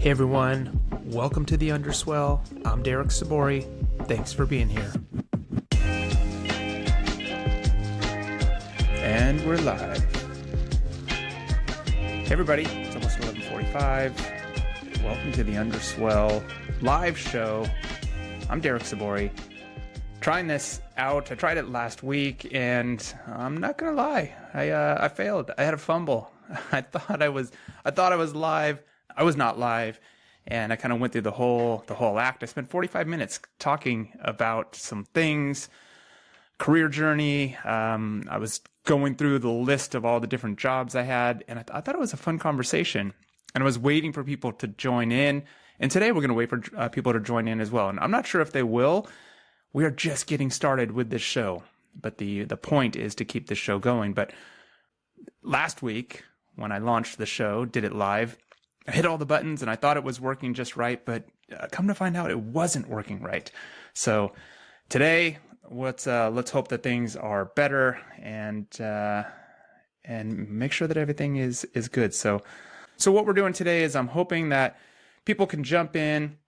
Hey everyone, welcome to the Underswell. I'm Derek Sabori. Thanks for being here. And we're live. Hey everybody, it's almost 11:45. Welcome to the Underswell live show. I'm Derek Sabori. Trying this out. I tried it last week, and I'm not gonna lie. I failed. I had a fumble. I thought I was live. I was not live, and I kind of went through the whole act. I spent 45 minutes talking about some things, career journey. I was going through the list of all the different jobs I had, and I thought it was a fun conversation. And I was waiting for people to join in. And today we're going to wait for people to join in as well. And I'm not sure if they will. We are just getting started with this show, but the point is to keep this show going. But last week, when I launched the show, did it live, I hit all the buttons and I thought it was working just right, but come to find out it wasn't working right. So today, let's hope that things are better and make sure that everything is good. So what we're doing today is I'm hoping that people can jump in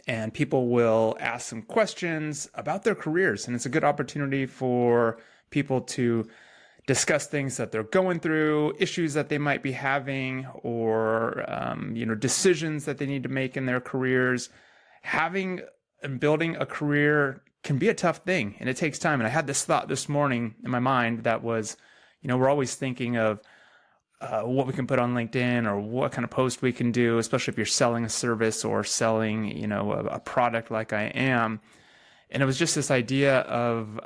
and people will ask some questions about their careers. And it's a good opportunity for people to discuss things that they're going through, issues that they might be having, or decisions that they need to make in their careers. Having and building a career can be a tough thing, and it takes time. And I had this thought this morning in my mind that was, we're always thinking of what we can put on LinkedIn or what kind of post we can do, especially if you're selling a service or selling, a product like I am. And it was just this idea of,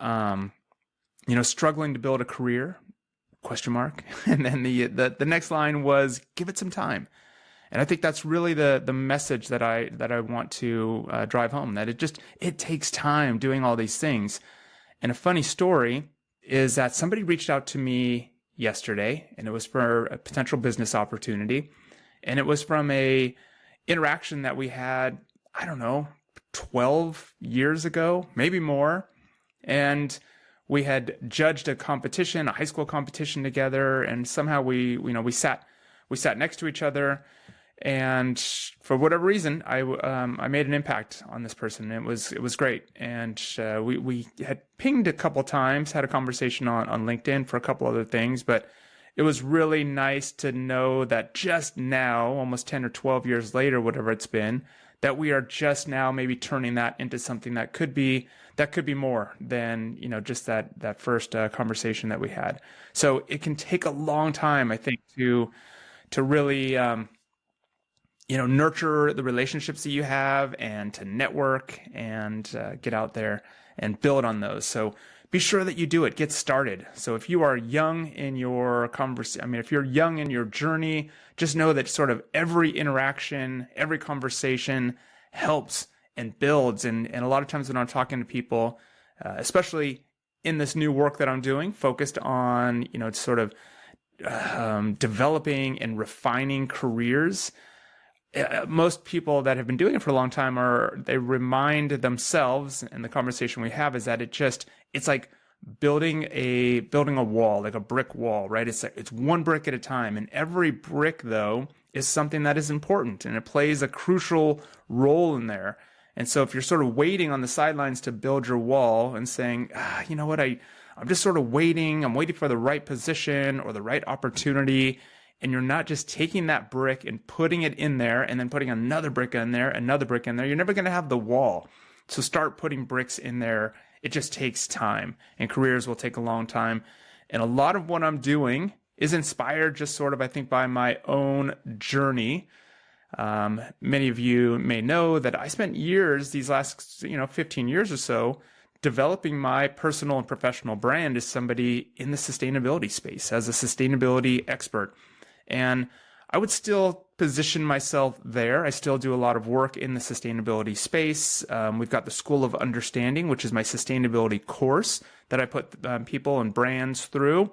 struggling to build a career, ? And then the next line was, give it some time. And I think that's really the message that I want to drive home, that it takes time doing all these things. And a funny story is that somebody reached out to me yesterday, and it was for a potential business opportunity. And it was from a interaction that we had, 12 years ago, maybe more. And we had judged a competition, a high school competition together, and somehow we sat next to each other, and for whatever reason, I made an impact on this person. It was great, and we had pinged a couple times, had a conversation on LinkedIn for a couple other things, but it was really nice to know that just now, almost 10 or 12 years later, whatever it's been, that we are just now maybe turning that into something that could be more than, just that first conversation that we had. So it can take a long time, I think, to really, nurture the relationships that you have and to network and get out there and build on those. So be sure that you do it. Get started. So if you are young in your if you're young in your journey, just know that sort of every interaction, every conversation helps and builds. And a lot of times when I'm talking to people, especially in this new work that I'm doing, focused on, developing and refining careers, most people that have been doing it for a long time they remind themselves, and the conversation we have is that it's like building a wall, like a brick wall, right? It's one brick at a time. And every brick, though, is something that is important, and it plays a crucial role in there. And so if you're sort of waiting on the sidelines to build your wall and saying, you know what, I'm just sort of waiting, I'm waiting for the right position or the right opportunity, and you're not just taking that brick and putting it in there and then putting another brick in there, you're never going to have the wall. So start putting bricks in there. It just takes time, and careers will take a long time. And a lot of what I'm doing is inspired just sort of, I think, by my own journey. Many of you may know that I spent years, these last 15 years or so, developing my personal and professional brand as somebody in the sustainability space, as a sustainability expert. And I would still position myself there. I still do a lot of work in the sustainability space. We've got the School of Understanding, which is my sustainability course that I put people and brands through.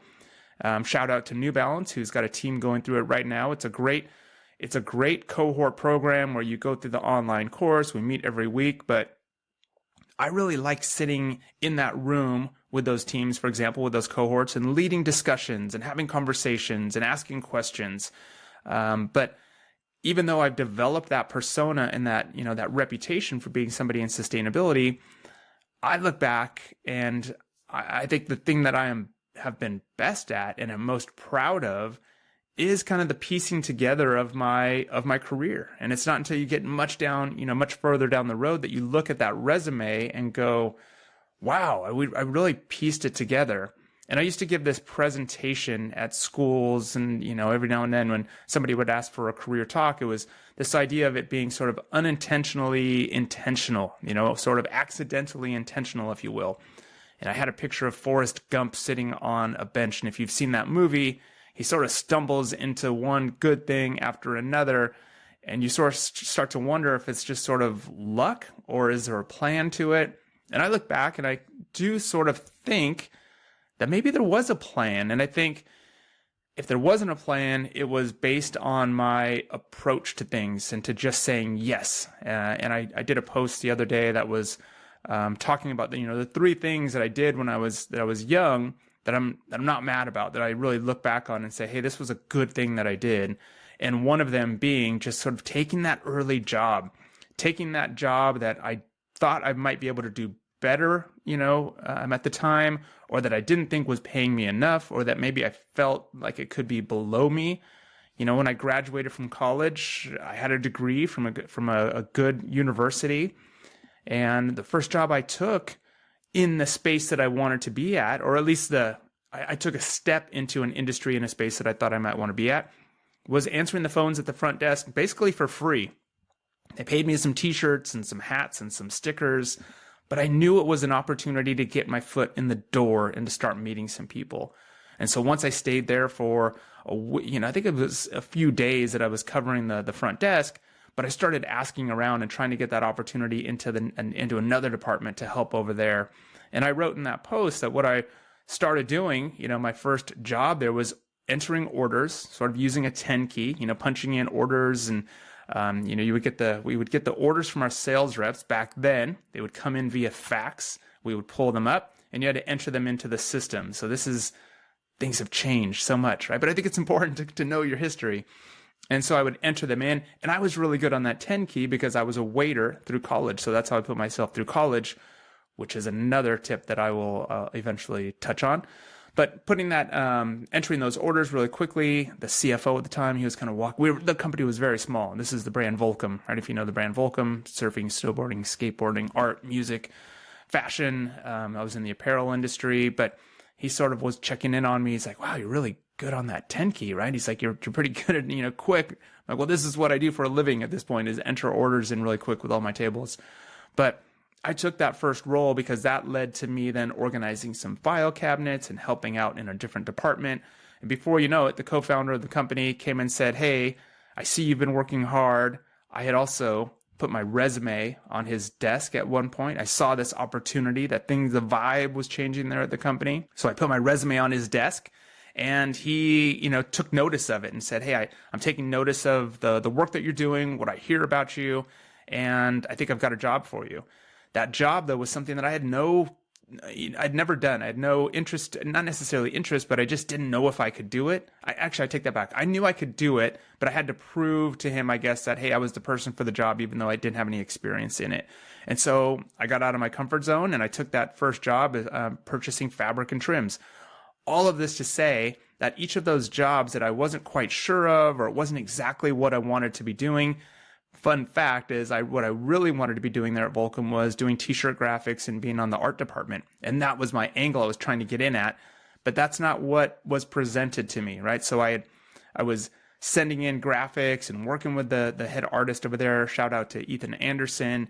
Shout out to New Balance, who's got a team going through it right now. It's a great cohort program where you go through the online course. We meet every week, but I really like sitting in that room with those teams, for example, with those cohorts, and leading discussions and having conversations and asking questions. But even though I've developed that persona and that, that reputation for being somebody in sustainability, I look back and I think the thing that have been best at and am most proud of is kind of the piecing together of my career. And it's not until you get much further down the road that you look at that resume and go, wow, I really pieced it together. And I used to give this presentation at schools, and every now and then when somebody would ask for a career talk, it was this idea of it being sort of unintentionally intentional, sort of accidentally intentional, if you will. And I had a picture of Forrest Gump sitting on a bench, and if you've seen that movie, he sort of stumbles into one good thing after another, and you sort of start to wonder if it's just sort of luck or is there a plan to it. And I look back and I do sort of think that maybe there was a plan. And I think if there wasn't a plan, it was based on my approach to things and to just saying yes. And I did a post the other day that was talking about the 3 things that I did when I was young that I'm not mad about, that I really look back on and say, hey, this was a good thing that I did. And one of them being just sort of taking that early job, taking that job that I thought I might be able to do better, at the time, or that I didn't think was paying me enough, or that maybe I felt like it could be below me. When I graduated from college, I had a degree from a good university. And the first job I took in the space that I wanted to be at, or at least I took a step into an industry in a space that I thought I might want to be at, was answering the phones at the front desk basically for free. They paid me some t-shirts and some hats and some stickers, but I knew it was an opportunity to get my foot in the door and to start meeting some people. And so once I stayed there for I think it was a few days that I was covering the front desk, but I started asking around and trying to get that opportunity into another department to help over there. And I wrote in that post that what I started doing, my first job there was entering orders, sort of using a 10 key, punching in orders. And, we would get the orders from our sales reps back then. They would come in via fax. We would pull them up and you had to enter them into the system. So things have changed so much, right? But I think it's important to know your history. And so I would enter them in, and I was really good on that 10 key because I was a waiter through college. So that's how I put myself through college, which is another tip that I will eventually touch on. But putting that, entering those orders really quickly, the CFO at the time, he was kind of the company was very small. This is the brand Volcom, right? If you know the brand Volcom, surfing, snowboarding, skateboarding, art, music, fashion. I was in the apparel industry, but he sort of was checking in on me. He's like, wow, you're really good on that 10 key, right? He's like, you're pretty good at, quick. I'm like, well, this is what I do for a living at this point, is enter orders in really quick with all my tables. But I took that first role because that led to me then organizing some file cabinets and helping out in a different department. And before you know it, the co-founder of the company came and said, hey, I see you've been working hard. I had also put my resume on his desk at one point. I saw this opportunity the vibe was changing there at the company. So I put my resume on his desk. And he, took notice of it and said, hey, I'm taking notice of the work that you're doing, what I hear about you, and I think I've got a job for you. That job, though, was something that I'd never done. I had no interest, not necessarily interest, but I just didn't know if I could do it. I take that back. I knew I could do it, but I had to prove to him, I guess, that, hey, I was the person for the job, even though I didn't have any experience in it. And so I got out of my comfort zone and I took that first job purchasing fabric and trims. All of this to say that each of those jobs that I wasn't quite sure of, or it wasn't exactly what I wanted to be doing. Fun fact is what I really wanted to be doing there at Volcom was doing t-shirt graphics and being on the art department. And that was my angle I was trying to get in at, but that's not what was presented to me, right? So I was sending in graphics and working with the head artist over there. Shout out to Ethan Anderson.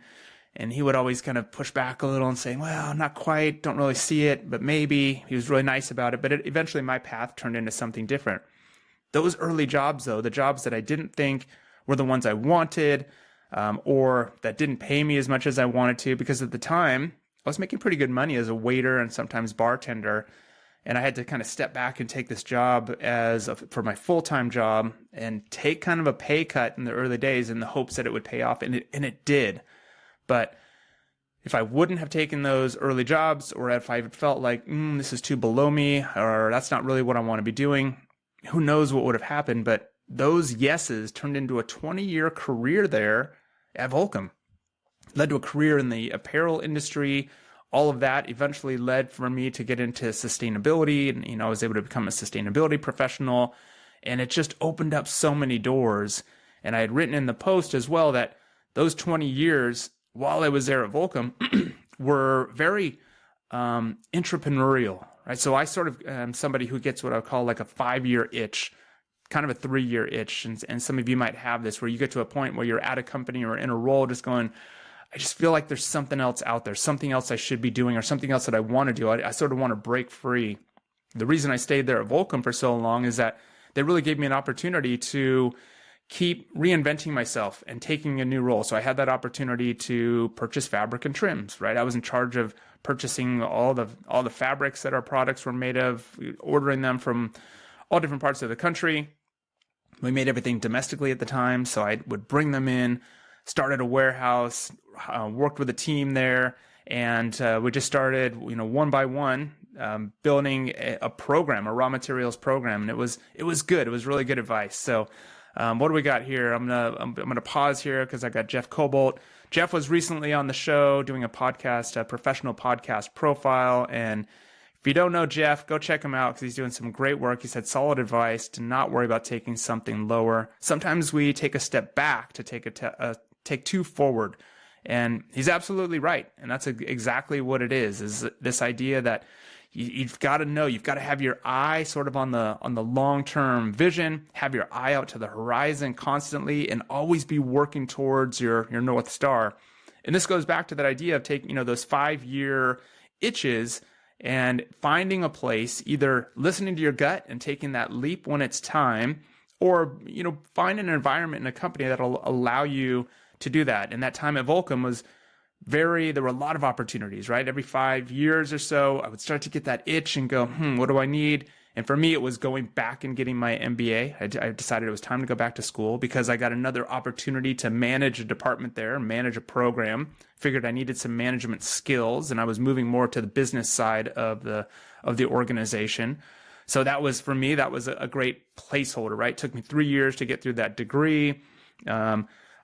And he would always kind of push back a little and say, well, not quite, don't really see it, but maybe. He was really nice about it. But eventually my path turned into something different. Those early jobs, though, the jobs that I didn't think were the ones I wanted, or that didn't pay me as much as I wanted to, because at the time I was making pretty good money as a waiter and sometimes bartender. And I had to kind of step back and take this job for my full-time job and take kind of a pay cut in the early days in the hopes that it would pay off. And it did. But if I wouldn't have taken those early jobs, or if I felt like, this is too below me, or that's not really what I want to be doing, who knows what would have happened. But those yeses turned into a 20-year career there at Volcom. Led to a career in the apparel industry. All of that eventually led for me to get into sustainability, and I was able to become a sustainability professional, and it just opened up so many doors. And I had written in the post as well that those 20 years while I was there at Volcom were very entrepreneurial, right? So I sort of am somebody who gets what I call like a 5-year itch, kind of a 3-year itch. And some of you might have this where you get to a point where you're at a company or in a role just going, I just feel like there's something else out there, something else I should be doing or something else that I want to do. I sort of want to break free. The reason I stayed there at Volcom for so long is that they really gave me an opportunity to keep reinventing myself and taking a new role. So I had that opportunity to purchase fabric and trims, right? I was in charge of purchasing all the fabrics that our products were made of, ordering them from all different parts of the country. We made everything domestically at the time, so I would bring them in, started a warehouse, worked with a team there, and we just started, one by one, building a program, a raw materials program, and it was good. It was really good advice. So, what do we got here? I'm gonna pause here because I got Jeff Cobalt. Jeff was recently on the show doing a podcast, a professional podcast profile, and if you don't know Jeff, go check him out because he's doing some great work. He's had solid advice to not worry about taking something lower. Sometimes we take a step back to take two forward. And he's absolutely right. And that's exactly what it is this idea that you've got to know, you've got to have your eye sort of on the long-term vision, have your eye out to the horizon constantly, and always be working towards your North Star. And this goes back to that idea of taking, those 5-year itches and finding a place, either listening to your gut and taking that leap when it's time, or, find an environment in a company that'll allow you to do that. And that time at Volcom was there were a lot of opportunities, right? Every 5 years or so, I would start to get that itch and go, what do I need? And for me, it was going back and getting my MBA. I decided it was time to go back to school because I got another opportunity to manage a department there, manage a program. Figured I needed some management skills, and I was moving more to the business side of the organization. So that was, for me, that was a great placeholder, right? It took me 3 years to get through that degree.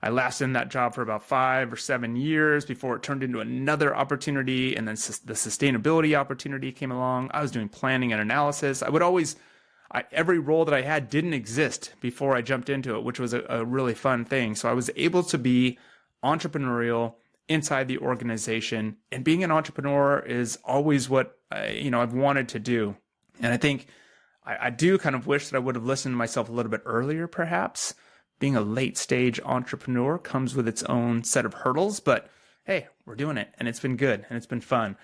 I lasted in that job for about 5 or 7 years before it turned into another opportunity. And then the sustainability opportunity came along. I was doing planning and analysis. Every role that I had didn't exist before I jumped into it, which was a really fun thing. So I was able to be entrepreneurial inside the organization. And being an entrepreneur is always what I've wanted to do. And I think I do kind of wish that I would have listened to myself a little bit earlier, perhaps. Being a late stage entrepreneur comes with its own set of hurdles, but hey, we're doing it, and it's been good, and it's been fun.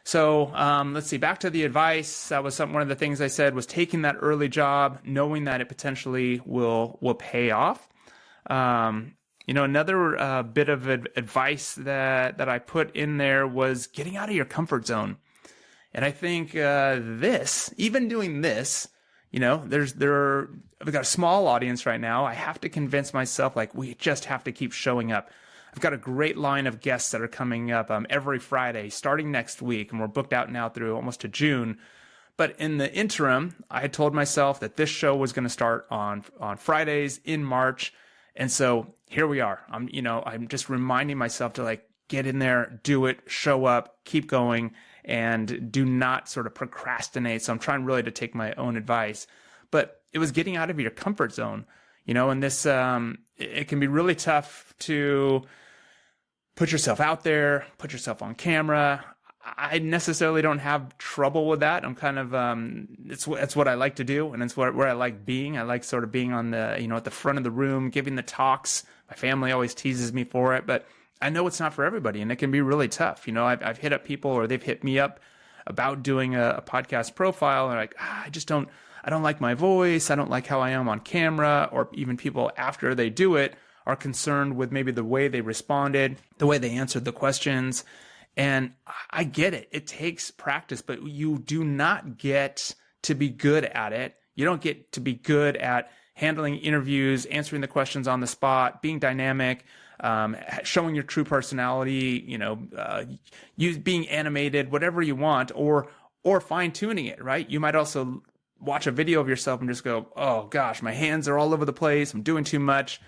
So let's see, back to the advice. That was one of the things I said was taking that early job, knowing that it potentially will pay off. Another bit of advice that I put in there was getting out of your comfort zone. And I think even doing this, I've got a small audience right now. I have to convince myself, we just have to keep showing up. I've got a great line of guests that are coming up every Friday, starting next week, and we're booked out now through almost to June. But in the interim, I had told myself that this show was going to start on Fridays in March, and so here we are. I'm just reminding myself to get in there, do it, show up, keep going, and do not sort of procrastinate. So I'm trying really to take my own advice. But it was getting out of your comfort zone, and this, it can be really tough to put yourself out there, put yourself on camera. I necessarily don't have trouble with that. I'm kind of, it's what I like to do, and it's where I like being. I like sort of being on the, at the front of the room, giving the talks. My family always teases me for it, but I know it's not for everybody, and it can be really tough. I've hit up people, or they've hit me up about doing a podcast profile, and they're like, I don't like my voice. I don't like how I am on camera. Or even people after they do it are concerned with maybe the way they responded, the way they answered the questions. And I get it. It takes practice, but you do not get to be good at it. You don't get to be good at handling interviews, answering the questions on the spot, being dynamic, showing your true personality, being animated, whatever you want, or fine tuning it, right? You might also watch a video of yourself and just go, oh gosh, my hands are all over the place. I'm doing too much.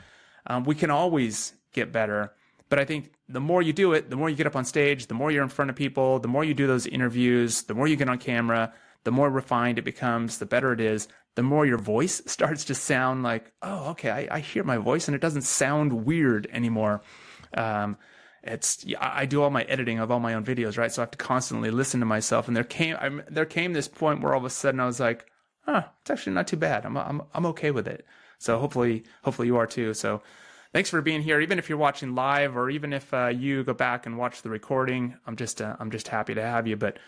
We can always get better. But I think the more you do it, the more you get up on stage, the more you're in front of people, the more you do those interviews, the more you get on camera, the more refined it becomes, the better it is, the more your voice starts to sound like, oh, okay, I hear my voice and it doesn't sound weird anymore. I do all my editing of all my own videos, right? So I have to constantly listen to myself. And there came this point where all of a sudden I was like, it's actually not too bad. I'm okay with it. So hopefully you are too. So thanks for being here. Even if you're watching live, or even if you go back and watch the recording, I'm just happy to have you. But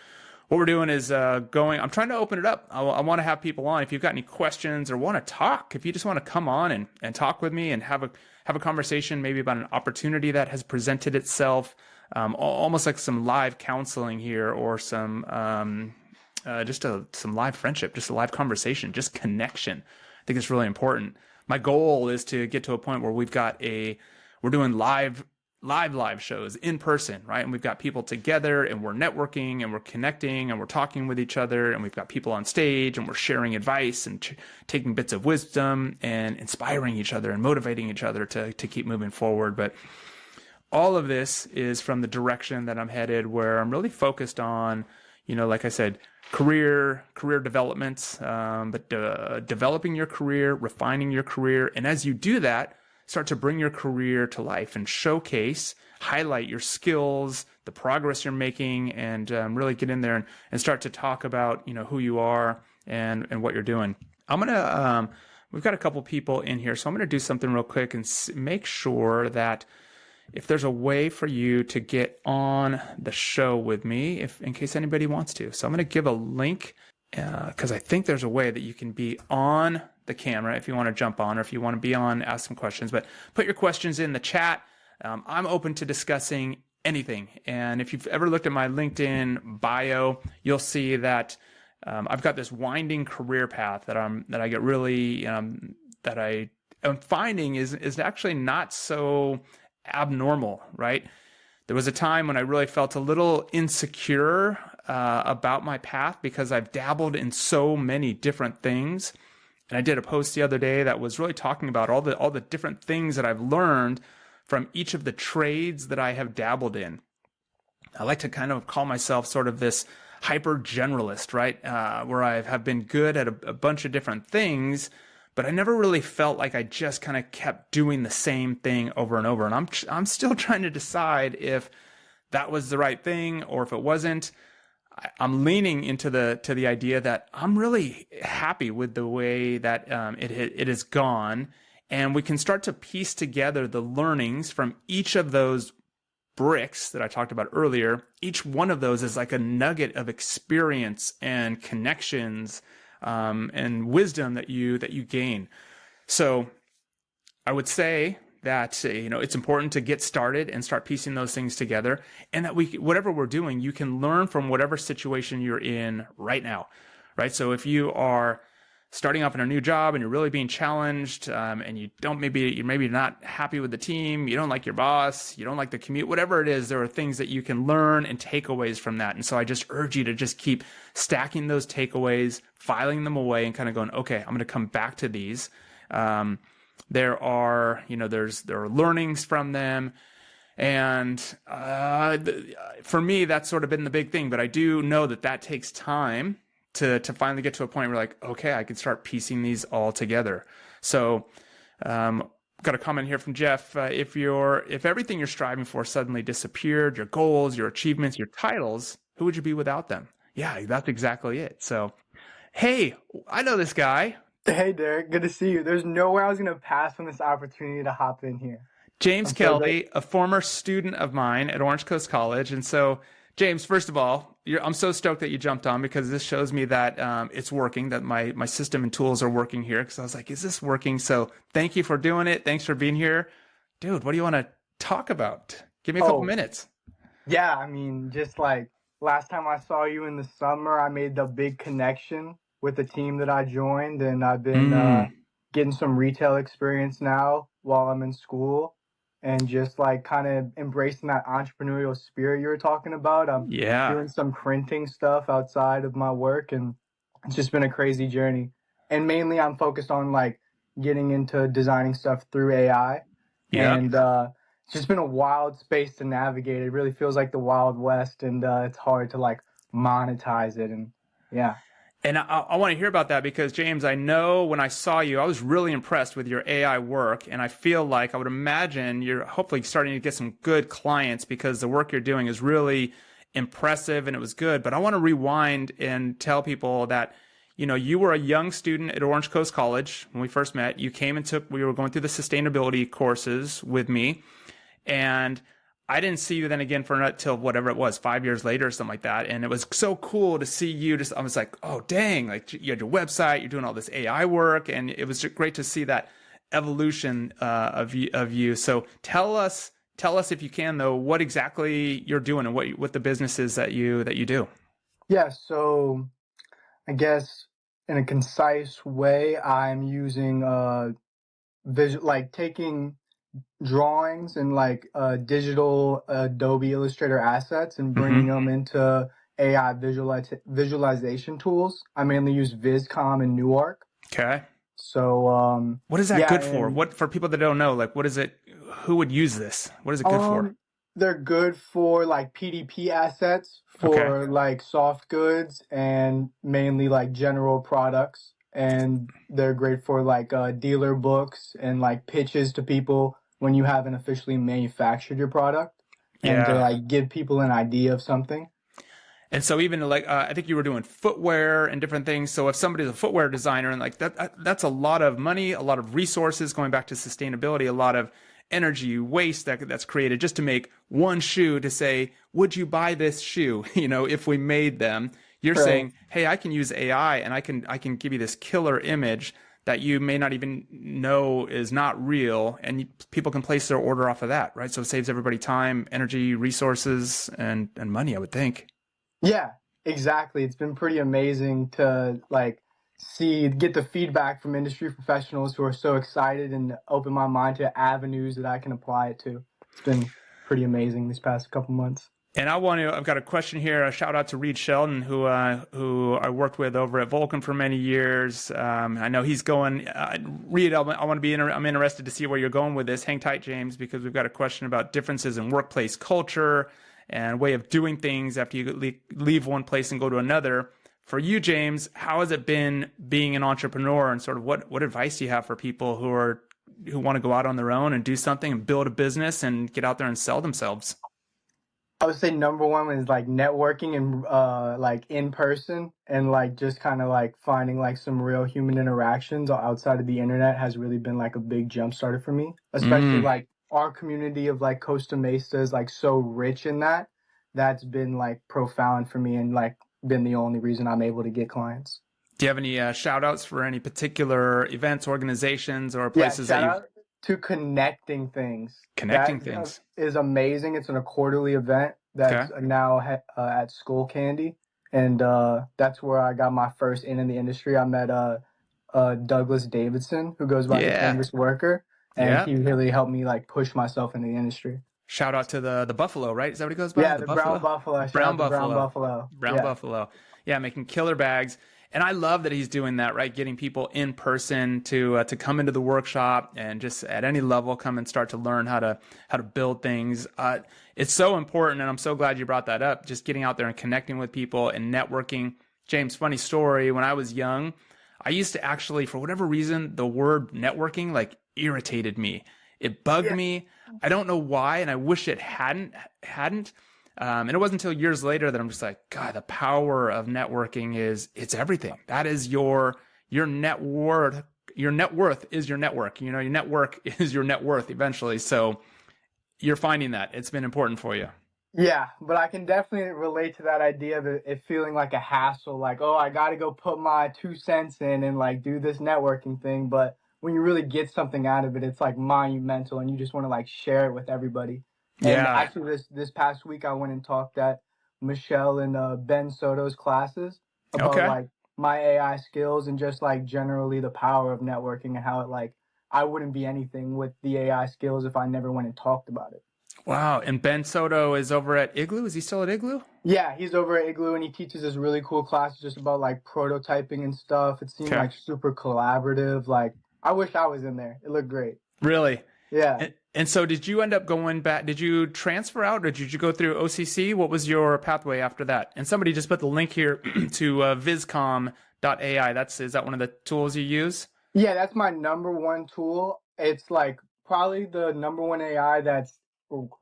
what we're doing is I'm trying to open it up. I want to have people on. If you've got any questions or want to talk, if you just want to come on and talk with me and have a conversation, maybe about an opportunity that has presented itself, almost like some live counseling here, or some live friendship, just a live conversation, just connection. I think it's really important. My goal is to get to a point where we're doing live shows in person, right? And we've got people together and we're networking and we're connecting and we're talking with each other, and we've got people on stage and we're sharing advice and taking bits of wisdom and inspiring each other and motivating each other to keep moving forward. But all of this is from the direction that I'm headed, where I'm really focused on, like I said, career development, but developing your career, refining your career. And as you do that, start to bring your career to life and highlight your skills, the progress you're making, and really get in there and start to talk about, who you are and what you're doing. We've got a couple people in here, so I'm going to do something real quick and make sure that if there's a way for you to get on the show with me, in case anybody wants to. So I'm going to give a link because I think there's a way that you can be on the camera if you want to jump on, or if you want to be on, ask some questions. But put your questions in the chat. I'm open to discussing anything. And if you've ever looked at my LinkedIn bio, you'll see that I've got this winding career path that I get really that I am finding is actually not so abnormal, right? There was a time when I really felt a little insecure about my path because I've dabbled in so many different things. And I did a post the other day that was really talking about all the different things that I've learned from each of the trades that I have dabbled in. I like to kind of call myself sort of this hyper generalist, right? Where I have been good at a bunch of different things, but I never really felt like I just kind of kept doing the same thing over and over. And I'm still trying to decide if that was the right thing or if it wasn't. I'm leaning into the idea that I'm really happy with the way that it has gone, and we can start to piece together the learnings from each of those bricks that I talked about earlier. Each one of those is like a nugget of experience and connections and wisdom that you gain. So I would say that it's important to get started and start piecing those things together, and that whatever we're doing, you can learn from whatever situation you're in right now, right? So if you are starting off in a new job and you're really being challenged, and you're maybe not happy with the team, you don't like your boss, you don't like the commute, whatever it is, there are things that you can learn and takeaways from that. And so I just urge you to just keep stacking those takeaways, filing them away, and kind of going, okay, I'm going to come back to these. There are learnings from them. And for me, that's sort of been the big thing. But I do know that takes time to finally get to a point where, like, okay, I can start piecing these all together. So got a comment here from Jeff. If everything you're striving for suddenly disappeared, your goals, your achievements, your titles, who would you be without them? Yeah, that's exactly it. So, hey, I know this guy. Hey, Derek, good to see you. There's no way I was going to pass on this opportunity to hop in here. James Kelly, a former student of mine at Orange Coast College. And so, James, first of all, I'm so stoked that you jumped on, because this shows me that it's working, that my system and tools are working here. Because I was like, is this working? So thank you for doing it. Thanks for being here. Dude, what do you want to talk about? Give me a couple minutes. Yeah, I mean, just like last time I saw you in the summer, I made the big connection with the team that I joined, and I've been getting some retail experience now while I'm in school, and just like kind of embracing that entrepreneurial spirit you were talking about. I'm doing some printing stuff outside of my work, and It's just been a crazy journey. And mainly I'm focused on like getting into designing stuff through AI. Yeah. And it's just been a wild space to navigate. It really feels like the Wild West, and it's hard to like monetize it. And yeah. And I want to hear about that because, James, I know when I saw you, I was really impressed with your AI work. And I feel like I would imagine you're hopefully starting to get some good clients because the work you're doing is really impressive and it was good. But I want to rewind and tell people that, you were a young student at Orange Coast College when we first met. You came and we were going through the sustainability courses with me. And I didn't see you then again for until whatever it was, 5 years later or something like that. And it was so cool to see you. I was like, oh, dang, like you had your website, you're doing all this AI work. And it was great to see that evolution of you. So tell us if you can, though, what exactly you're doing and what the business is that you do. Yeah. So I guess in a concise way, I'm using like taking drawings and like digital Adobe Illustrator assets and bringing Mm-hmm. them into AI visualization tools. I mainly use Viscom and Newark. Okay. So What is that yeah, good for? and What for people that don't know, like what is it? Who would use this? What is it good for? um they're good for like PDP assets Okay. for like soft goods and mainly like general products. And they're great for like dealer books and like pitches to people when you haven't officially manufactured your product and to Yeah. like give people an idea of something. And so even like I think you were doing footwear and different things. So if somebody's a footwear designer and like that's a lot of money, a lot of resources going back to sustainability, a lot of energy waste that's created just to make one shoe to say, would you buy this shoe? If we made them, you're Right. saying, hey, I can use AI and I can give you this killer image that you may not even know is not real, and people can place their order off of that, right? So it saves everybody time, energy, resources, and money, I would think. Yeah, exactly. It's been pretty amazing to like get the feedback from industry professionals who are so excited and open my mind to avenues that I can apply it to. It's been pretty amazing these past couple months. And I've got a question here. A shout out to Reed Sheldon, who I worked with over at Volcom for many years. I know he's going. Reed, I'm interested to see where you're going with this. Hang tight, James, because we've got a question about differences in workplace culture and way of doing things after you leave one place and go to another. For you, James, how has it been being an entrepreneur, and sort of what advice do you have for people who want to go out on their own and do something and build a business and get out there and sell themselves? I would say number one is like networking and like in person and like just kind of like finding like some real human interactions outside of the internet has really been like a big jump starter for me. Especially Mm. like our community of like Costa Mesa is like so rich in that. That's been like profound for me and like been the only reason I'm able to get clients. Do you have any shout outs for any particular events, organizations, or Yeah, places that shout you've out to Connecting Things. connecting That things? is amazing. It's in a quarterly event Okay. that's now at Skull Candy, and that's where I got my first in the industry. I met Douglas Davidson, who goes by the Yeah. Canvas Worker, and Yeah. he really helped me like push myself in the industry. Shout out to the Buffalo, right? Is that what he goes by? Yeah, The the Brown Buffalo? Buffalo. Shout Brown out to Brown Buffalo. Buffalo. Brown Yeah. Buffalo. Yeah, making killer bags. And I love that he's doing that, right? Getting people in person to come into the workshop and just at any level come and start to learn how to build things. It's so important, and I'm so glad you brought that up. Just getting out there and connecting with people and networking. James, funny story. When I was young, I used to actually, for whatever reason, the word networking like irritated me. It bugged Yeah. me. I don't know why, and I wish it hadn't. And it wasn't until years later that I'm just like, God, the power of networking it's everything. That is your net worth. Your net worth is your network. Your network is your net worth eventually. So you're finding that it's been important for you. Yeah, but I can definitely relate to that idea of it feeling like a hassle, like, oh, I got to go put my 2 cents in and like do this networking thing. But when you really get something out of it, it's like monumental and you just want to like share it with everybody. And Yeah. actually, this past week, I went and talked at Michelle and Ben Soto's classes about Okay. like my AI skills and just like generally the power of networking and how it like I wouldn't be anything with the AI skills if I never went and talked about it. Wow. And Ben Soto is over at Igloo. Is he still at Igloo? Yeah, he's over at Igloo and he teaches this really cool class just about like prototyping and stuff. It seemed Okay. like super collaborative. Like I wish I was in there. It looked great. Really? Yeah. And so did you end up going back? Did you transfer out or did you go through OCC? What was your pathway after that? And somebody just put the link here to viscom.ai. Is that one of the tools you use? Yeah, that's my number one tool. It's like probably the number one AI that's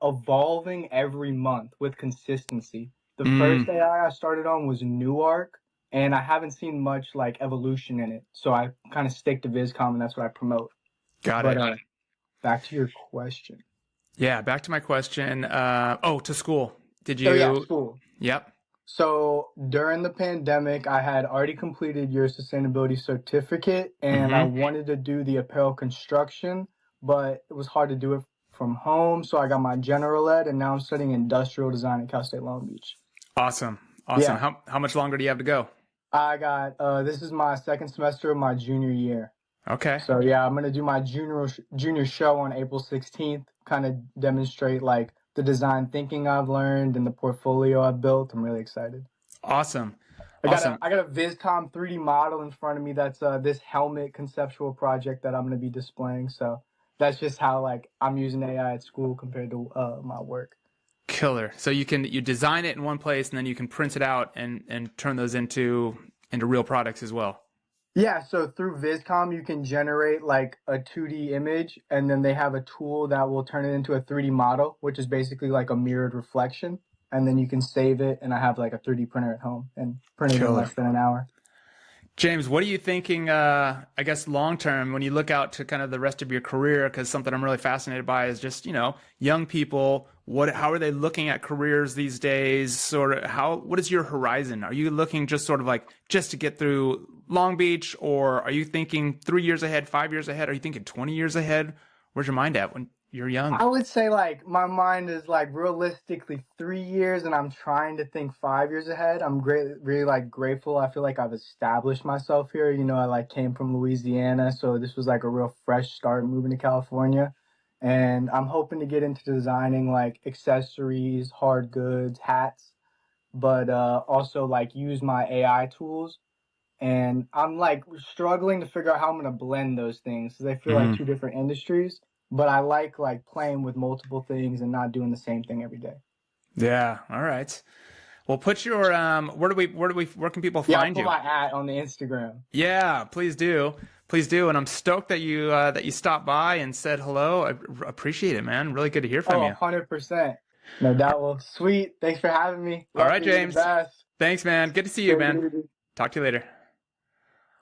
evolving every month with consistency. The first Mm, AI I started on was Newark, and I haven't seen much like evolution in it. So I kind of stick to Viscom, and that's what I promote. got But it. back to your question. Yeah. Back to my question. To school. Did Oh yeah, you? school. Yep. So during the pandemic, I had already completed your sustainability certificate and I Mm-hmm. wanted to do the apparel construction, but it was hard to do it from home. So I got my general ed and now I'm studying industrial design at Cal State Long Beach. Awesome. Awesome. Yeah, How much longer do you have to go? I got, this is my second semester of my junior year. Okay. So yeah, I'm gonna do my junior show on April 16th, kind of demonstrate like the design thinking I've learned and the portfolio I've built. I'm really excited. Awesome. I got a Awesome. I got a Viscom 3D model in front of me. That's this helmet conceptual project that I'm gonna be displaying. So that's just how like I'm using AI at school compared to my work. Killer. So you design it in one place and then you can print it out and turn those into real products as well. Yeah, so through Viscom you can generate like a 2D image and then they have a tool that will turn it into a 3D model, which is basically like a mirrored reflection. And then you can save it and I have like a 3D printer at home and print it in Killer. less than an hour. James, what are you thinking, I guess, long term when you look out to kind of the rest of your career? Because something I'm really fascinated by is just, young people. How are they looking at careers these days? Sort of what is your horizon? Are you looking just sort of like just to get through Long Beach, or are you thinking 3 years ahead, 5 years ahead? Are you thinking 20 years ahead? Where's your mind at when you're young? I would say like my mind is like realistically 3 years and I'm trying to think 5 years ahead. I'm really like grateful. I feel like I've established myself here. I like came from Louisiana, so this was like a real fresh start moving to California. And I'm hoping to get into designing like accessories, hard goods, hats, but also like use my AI tools. And I'm like struggling to figure out how I'm gonna blend those things because they feel like two different industries. But I like playing with multiple things and not doing the same thing every day. Yeah. All right. Well, put your where can people Yeah, I'll find put you? my at on the Instagram. Yeah, please do. Please do. And I'm stoked that you stopped by and said hello. I appreciate it, man. Really good to hear from Oh, you. 100%. No doubt. Well, sweet. Thanks for having me. All Love right, you. You're the James. best. Thanks, man. Good to see you, Take man. it easy. Talk to you later.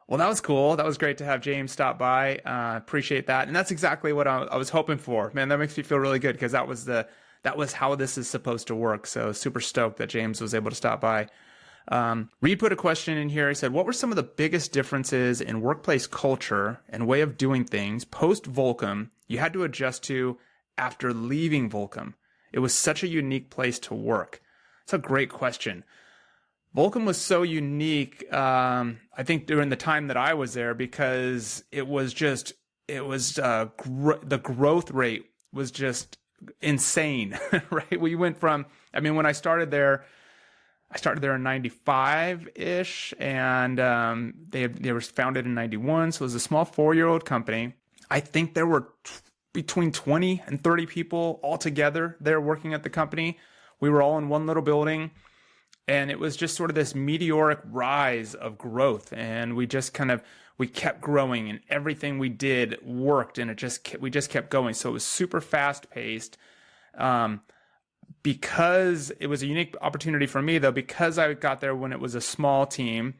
Well, that was cool. That was great to have James stop by. Appreciate that. And that's exactly what I was hoping for. Man, that makes me feel really good because that was how this is supposed to work. So super stoked that James was able to stop by. Reed put a question in here. He said, what were some of the biggest differences in workplace culture and way of doing things post Volcom you had to adjust to after leaving Volcom? It was such a unique place to work. It's a great question. Volcom was so unique, I think, during the time that I was there because the growth rate was just insane, right? We went from, when I started there in 95-ish, and they were founded in 91, so it was a small 4-year-old company. I think there were between 20 and 30 people all together there working at the company. We were all in one little building. And it was just sort of this meteoric rise of growth. And we kept growing and everything we did worked and we just kept going. So it was super fast paced. Because it was a unique opportunity for me though, because I got there when it was a small team,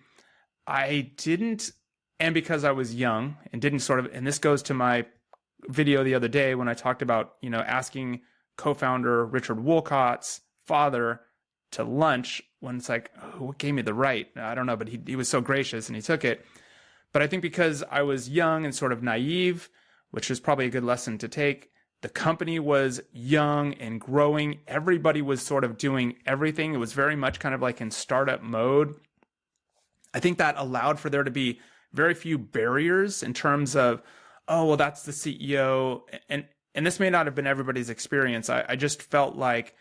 and because I was young and didn't and this goes to my video the other day when I talked about, asking co-founder Richard Wolcott's father to lunch when it's like, oh, what gave me the right? I don't know, but he was so gracious and he took it. But I think because I was young and sort of naive, which is probably a good lesson to take, the company was young and growing. Everybody was sort of doing everything. It was very much kind of like in startup mode. I think that allowed for there to be very few barriers in terms of, oh, well, that's the CEO. And and this may not have been everybody's experience. I just felt like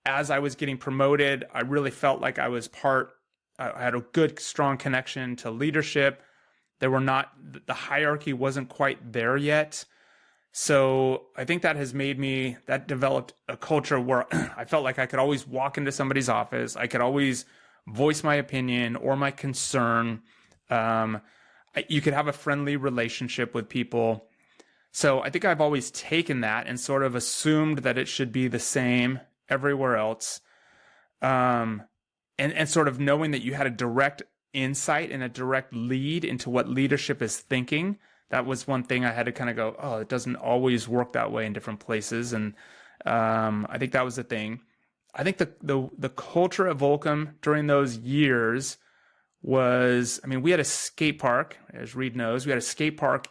as I was getting promoted, I really felt like I was I had a good, strong connection to leadership. The hierarchy wasn't quite there yet. So I think that developed a culture where I felt like I could always walk into somebody's office. I could always voice my opinion or my concern. You could have a friendly relationship with people. So I think I've always taken that and sort of assumed that it should be the same everywhere else. And sort of knowing that you had a direct insight and a direct lead into what leadership is thinking. That was one thing I had to kind of go, oh, it doesn't always work that way in different places. And I think that was the thing. I think the culture at Volcom during those years was, we had a skate park, as Reed knows. We had a skate park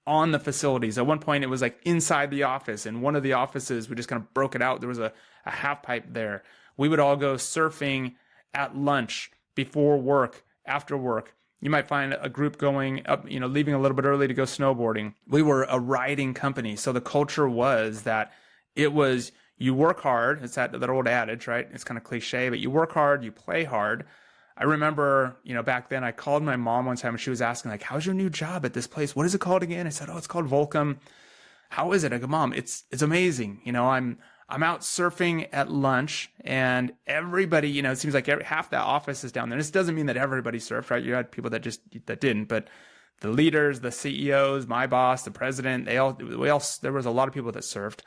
on the facilities. At one point, it was like inside the office. In one of the offices, we just kind of broke it out. There was a half pipe there. We would all go surfing at lunch, before work, after work. You might find a group going up, leaving a little bit early to go snowboarding. We were a riding company. So the culture was that it was, you work hard. It's that old adage, right? It's kind of cliche, but you work hard, you play hard. I remember, back then I called my mom one time and she was asking like, how's your new job at this place? What is it called again? I said, oh, it's called Volcom. How is it? I go, Mom, it's amazing. I'm out surfing at lunch and everybody, it seems like half the office is down there. This doesn't mean that everybody surfed, right? You had people that didn't, but the leaders, the CEOs, my boss, the president, there was a lot of people that surfed.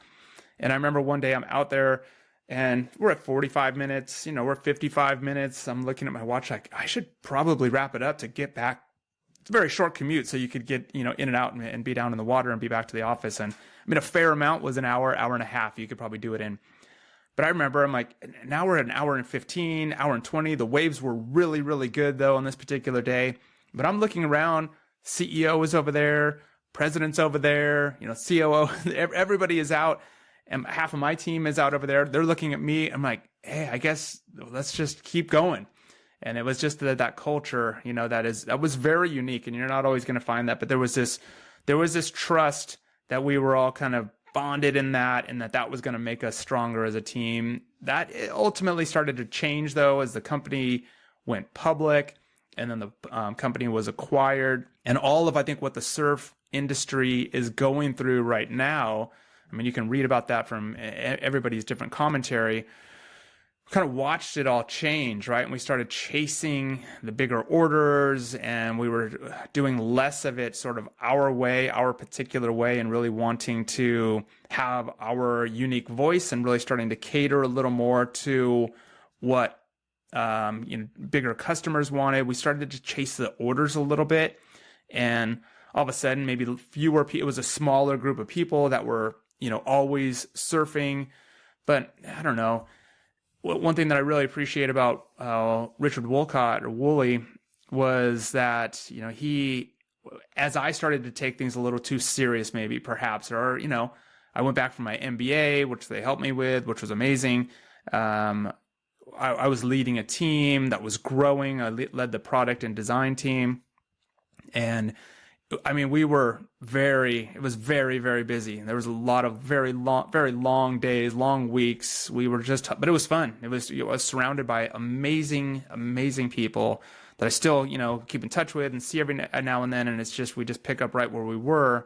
And I remember one day I'm out there and we're at 45 minutes, we're at 55 minutes. I'm looking at my watch like, I should probably wrap it up to get back. It's a very short commute, so you could get, in and out and be down in the water and be back to the office. And a fair amount was an hour and a half you could probably do it in. But I remember I'm like, now we're at an hour and 15, hour and 20. The waves were really, really good though on this particular day. But I'm looking around, CEO is over there, president's over there, COO, everybody is out. And half of my team is out over there. They're looking at me. I'm like, hey, I guess let's just keep going. And it was just that culture, that was very unique. And you're not always going to find that. But there was this trust that we were all kind of bonded in that, and that was going to make us stronger as a team. That ultimately started to change though as the company went public, and then the company was acquired. And all of, I think, what the surf industry is going through right now, you can read about that from everybody's different commentary. Kind of watched it all change, right? And we started chasing the bigger orders, and we were doing less of it sort of our way, our particular way, and really wanting to have our unique voice and really starting to cater a little more to what bigger customers wanted. We started to chase the orders a little bit, and all of a sudden, maybe fewer people. It was a smaller group of people that were always surfing. But I don't know. One thing that I really appreciate about Richard Wolcott, or Wooly, was that, he, as I started to take things a little too serious, maybe perhaps, or, I went back from my MBA, which they helped me with, which was amazing. I was leading a team that was growing. I led the product and design team. And it was very, very busy. There was a lot of very long days, long weeks. But it was fun. I was surrounded by amazing, amazing people that I still, keep in touch with and see every now and then. And we just pick up right where we were.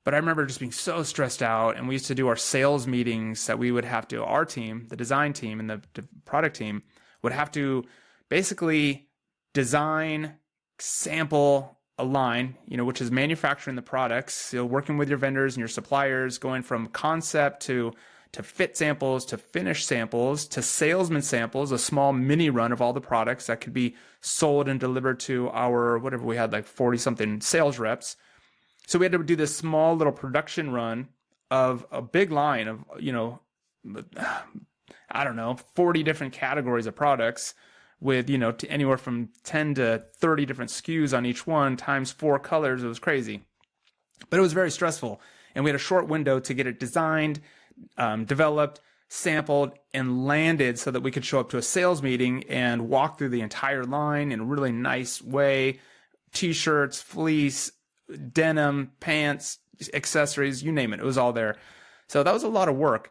But I remember just being so stressed out. And we used to do our sales meetings that we would have to, our team, the design team and the product team would have to basically design, sample, a line, which is manufacturing the products, working with your vendors and your suppliers, going from concept to fit samples, to finish samples, to salesman samples, a small mini run of all the products that could be sold and delivered to our, whatever we had, like 40 something sales reps. So we had to do this small little production run of a big line of, 40 different categories of products, with, to anywhere from 10 to 30 different SKUs on each one, times 4 colors. It was crazy. But it was very stressful. And we had a short window to get it designed, developed, sampled, and landed so that we could show up to a sales meeting and walk through the entire line in a really nice way. T-shirts, fleece, denim, pants, accessories, you name it. It was all there. So that was a lot of work.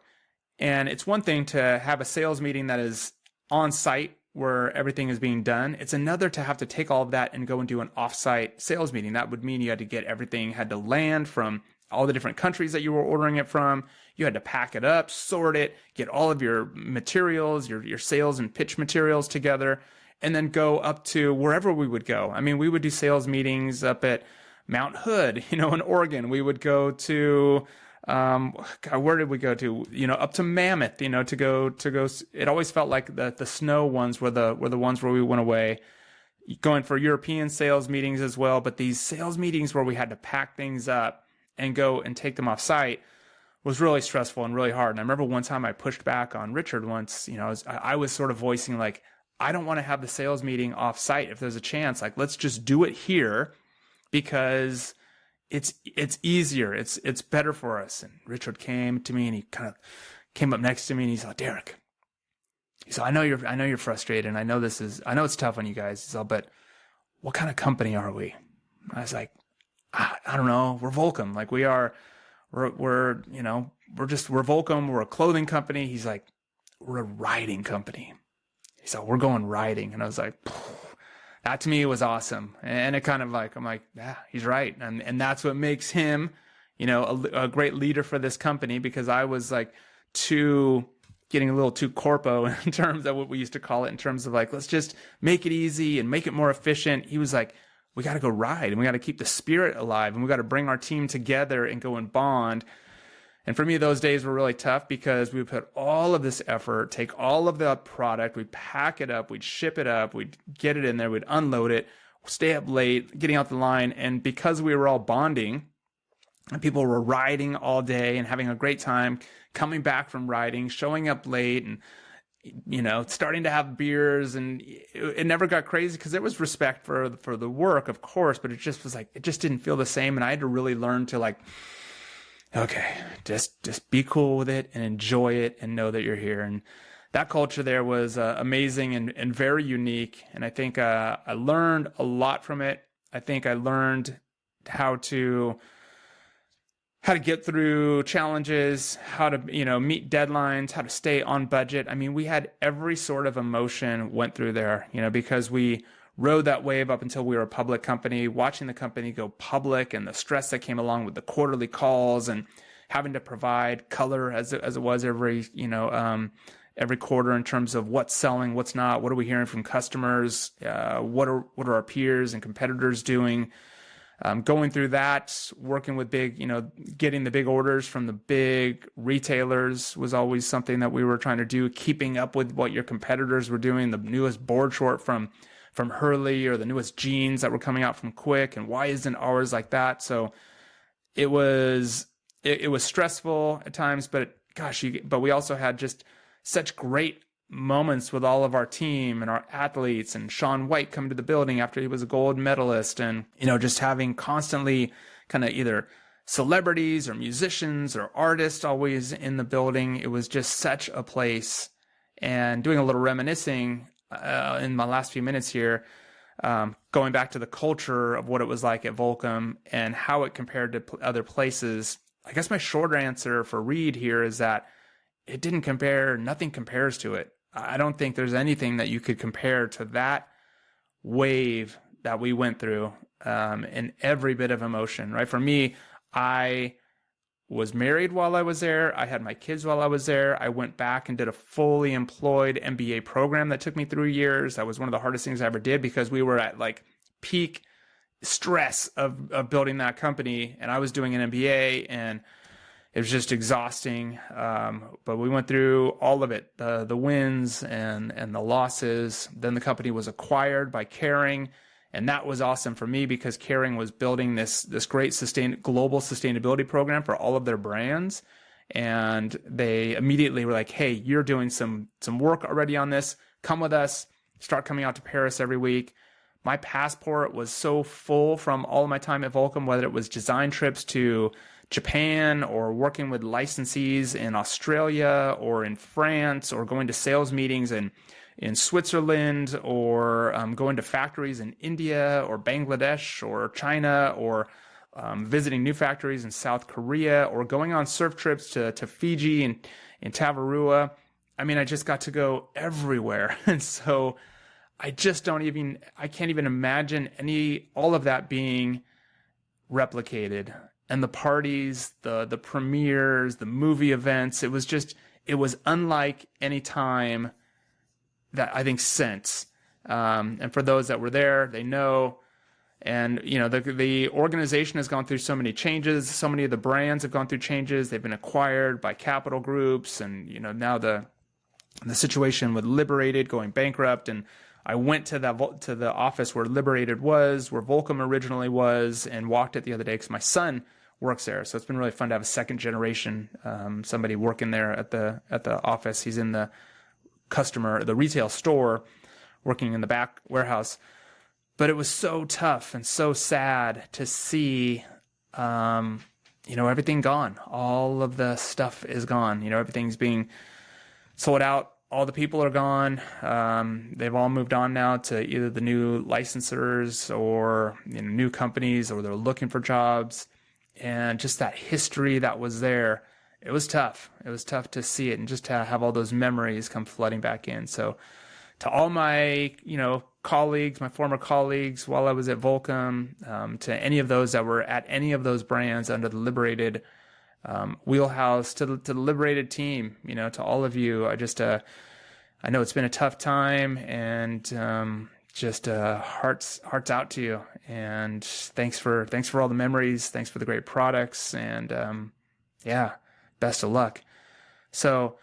And it's one thing to have a sales meeting that is on site where everything is being done. It's another to have to take all of that and go and do an off-site sales meeting. That would mean you had to get everything, had to land from all the different countries that you were ordering it from. You had to pack it up, sort it, get all of your materials, your sales and pitch materials together, and then go up to wherever we would go. I mean, we would do sales meetings up at Mount Hood, in Oregon. We would go to, where did we go to? Up to Mammoth, to go. It always felt like the snow ones were the ones where we went away. Going for European sales meetings as well, but these sales meetings where we had to pack things up and go and take them off site was really stressful and really hard. And I remember one time I pushed back on Richard once. I was sort of voicing like, I don't want to have the sales meeting off site if there's a chance. Like, let's just do it here because it's easier. It's better for us. And Richard came to me and he kind of came up next to me and he said, Derek, he said, I know you're frustrated and I know it's tough on you guys. He said, but what kind of company are we? I was like, I don't know. We're Volcom. Like we're Volcom. We're a clothing company. He's like, we're a riding company. He said, we're going riding. And I was like, that to me was awesome. And it kind of like, I'm like, yeah, he's right. And that's what makes him, a great leader for this company, because I was like getting a little too corpo in terms of what we used to call it, in terms of like, let's just make it easy and make it more efficient. He was like, we got to go ride and we got to keep the spirit alive and we got to bring our team together and go and bond. And for me, those days were really tough because we would put all of this effort, take all of the product, we'd pack it up, we'd ship it up, we'd get it in there, we'd unload it, stay up late, getting out the line. And because we were all bonding and people were riding all day and having a great time, coming back from riding, showing up late and starting to have beers, and it never got crazy because there was respect for the work, of course, but it just was like, it just didn't feel the same. And I had to really learn to like, okay, just be cool with it and enjoy it and know that you're here. And that culture there was amazing and very unique. And I think I learned a lot from it. I think I learned how to get through challenges, how to, meet deadlines, how to stay on budget. I mean, we had every sort of emotion went through there, because we rode that wave up until we were a public company, watching the company go public and the stress that came along with the quarterly calls and having to provide color as it was every quarter in terms of what's selling, what's not, what are we hearing from customers, what are our peers and competitors doing. Going through that, working with getting the big orders from the big retailers was always something that we were trying to do, keeping up with what your competitors were doing, the newest board short from Hurley or the newest jeans that were coming out from Quick, and why isn't ours like that? So it was stressful at times, but gosh, but we also had just such great moments with all of our team and our athletes, and Shaun White come to the building after he was a gold medalist, and just having constantly kind of either celebrities or musicians or artists always in the building. It was just such a place. And doing a little reminiscing in my last few minutes here, going back to the culture of what it was like at Volcom and how it compared to other places. I guess my short answer for Reed here is that it didn't compare. Nothing compares to it. I don't think there's anything that you could compare to that wave that we went through, and every bit of emotion, right? For me, I was married while I was there. I had my kids while I was there. I went back and did a fully employed MBA program that took me 3 years. That was one of the hardest things I ever did because we were at like peak stress of building that company, and I was doing an MBA, and it was just exhausting. But we went through all of it, the wins and the losses. Then the company was acquired by Caring. And that was awesome for me because Caring was building this great global sustainability program for all of their brands. And they immediately were like, hey, you're doing some work already on this. Come with us. Start coming out to Paris every week. My passport was so full from all of my time at Volcom, whether it was design trips to Japan or working with licensees in Australia or in France or going to sales meetings in Switzerland or going to factories in India or Bangladesh or China or visiting new factories in South Korea, or going on surf trips to Fiji and in Tavarua. I mean, I just got to go everywhere. And so I can't even imagine all of that being replicated. And the parties, the premieres, the movie events, it was unlike any time that I think since. And for those that were there, they know. And, the organization has gone through so many changes. So many of the brands have gone through changes. They've been acquired by capital groups. And, now the situation with Liberated going bankrupt. And I went to the office where Liberated was, where Volcom originally was, and walked it the other day because my son works there. So it's been really fun to have a second generation, somebody working there at the office. He's in the retail store, working in the back warehouse. But it was so tough and so sad to see, everything gone. All of the stuff is gone. Everything's being sold out. All the people are gone. They've all moved on now to either the new licensors or new companies, or they're looking for jobs. And just that history that was there, it was tough. It was tough to see it and just to have all those memories come flooding back in. So to all my, colleagues, my former colleagues while I was at Volcom, to any of those that were at any of those brands under the Liberated wheelhouse, to the Liberated team, to all of you, I know it's been a tough time, and hearts out to you, and thanks for all the memories, thanks for the great products, and best of luck. So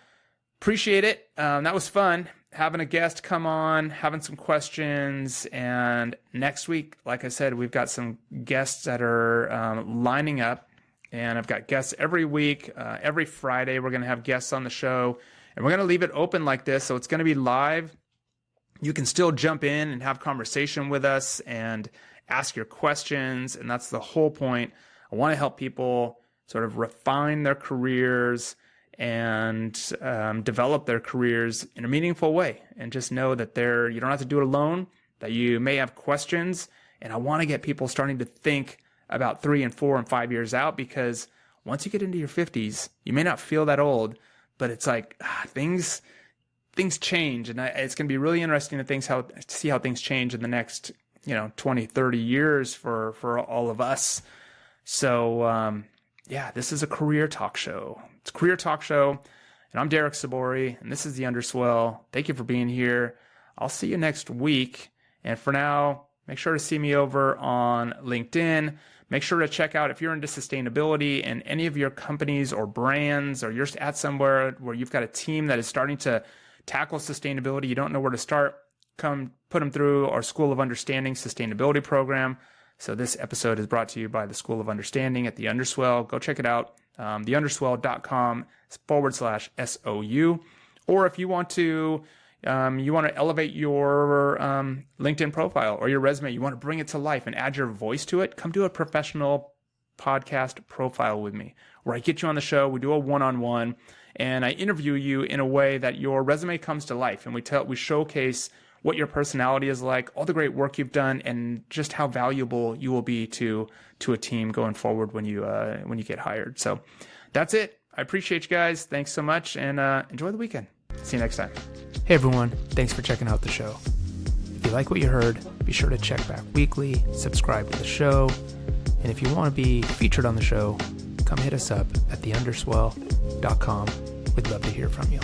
appreciate it. That was fun. Having a guest come on, having some questions, and next week, like I said, we've got some guests that are lining up, and I've got guests every week. Every Friday, we're going to have guests on the show, and we're going to leave it open like this, so it's going to be live. You can still jump in and have conversation with us and ask your questions, and that's the whole point. I want to help people sort of refine their careers and develop their careers in a meaningful way, and just know that you don't have to do it alone, that you may have questions. And I want to get people starting to think about 3 and 4 and 5 years out, because once you get into your 50s, you may not feel that old, but it's like things change. And it's going to be really interesting to see how things change in the next 20, 30 years for all of us. So this is a career talk show. It's a career talk show, and I'm Derek Sabori, and this is The Underswell. Thank you for being here. I'll see you next week, and for now, make sure to see me over on LinkedIn. Make sure to check out, if you're into sustainability and any of your companies or brands, or you're at somewhere where you've got a team that is starting to tackle sustainability, you don't know where to start, come put them through our School of Understanding Sustainability program. So this episode is brought to you by the School of Understanding at The Underswell. Go check it out. theunderswell.com/SOU. Or if you want to elevate your LinkedIn profile or your resume, you want to bring it to life and add your voice to it, come do a professional podcast profile with me, where I get you on the show, we do a one-on-one, and I interview you in a way that your resume comes to life, and we showcase what your personality is like, all the great work you've done, and just how valuable you will be to a team going forward when you get hired. So that's it. I appreciate you guys. Thanks so much, and enjoy the weekend. See you next time. Hey everyone, thanks for checking out the show. If you like what you heard, be sure to check back weekly, subscribe to the show, and if you want to be featured on the show, come hit us up at theunderswell.com. We'd love to hear from you.